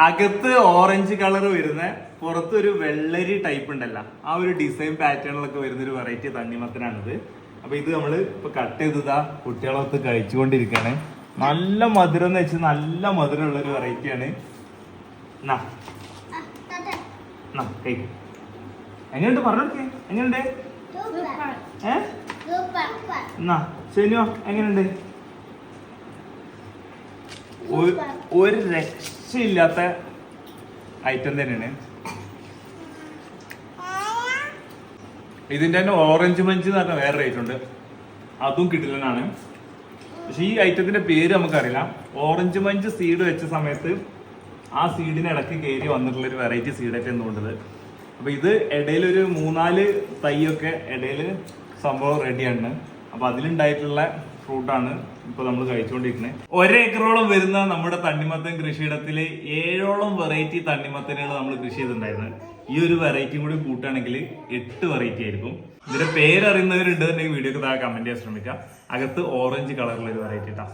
അകത്ത് orange colour വരുന്ന പുറത്തൊരു വെള്ളരി ടൈപ്പ് ഉണ്ടല്ലോ, ആ ഒരു ഡിസൈൻ പാറ്റേണിലൊക്കെ വരുന്ന ഒരു വെറൈറ്റി തണ്ണിമത്തനാണിത്. അപ്പൊ ഇത് നമ്മള് ഇപ്പൊ കട്ട് ചെയ്തതാ കുട്ടികളൊക്കെ കഴിച്ചുകൊണ്ടിരിക്കുകയാണ്. നല്ല മധുരം എന്ന് വെച്ചാൽ നല്ല മധുരമുള്ള ഒരു വെറൈറ്റിയാണ്. എങ്ങനെയുണ്ട് പറഞ്ഞോക്കെ? എങ്ങനെയുണ്ട്? എന്നാ ശരിയോ? എങ്ങനെയുണ്ട്? ഒരു രക്ഷയില്ലാത്ത ഐറ്റം തന്നെയാണ്. ഇതിന്റെ തന്നെ ഓറഞ്ച് മഞ്ച് എന്ന് പറഞ്ഞാൽ വേറെ റേറ്റ് ഉണ്ട്, അതും കിടിലനാണ്. പക്ഷെ ഈ ഐറ്റത്തിന്റെ പേര് നമുക്കറിയില്ല. ഓറഞ്ച് മഞ്ച് സീഡ് വെച്ച സമയത്ത് ആ സീഡിന് ഇടയ്ക്ക് കയറി വന്നിട്ടുള്ള ഒരു വെറൈറ്റി സീഡൊക്കെ എന്തുകൊണ്ടത്. അപ്പൊ ഇത് ഇടയിലൊരു 3-4 തൈയൊക്കെ ഇടയില് സംഭവം റെഡിയാണ്. അപ്പൊ അതിലുണ്ടായിട്ടുള്ള ഫ്രൂട്ടാണ് ഇപ്പൊ നമ്മൾ കഴിച്ചുകൊണ്ടിരിക്കുന്നത്. 1 ഏക്കറോളം വരുന്ന നമ്മുടെ തണ്ണിമത്തൻ കൃഷിയിടത്തില് 7ഓളം വെറൈറ്റി തണ്ണിമത്തനുകൾ നമ്മൾ കൃഷി ചെയ്തിട്ടുണ്ടായിരുന്നത്. ഈ ഒരു വെറൈറ്റിയും കൂടി കൂട്ടുകയാണെങ്കിൽ 8 വെറൈറ്റി ആയിരിക്കും. ഇതിന്റെ പേരറിയുന്നവരുണ്ട് എന്നുണ്ടെങ്കിൽ വീഡിയോക്ക് താഴെ കമന്റ് ചെയ്യാൻ ശ്രമിക്കാം. അകത്ത് ഓറഞ്ച് കളറിലുള്ള ഒരു വെറൈറ്റി ഇട്ടാ.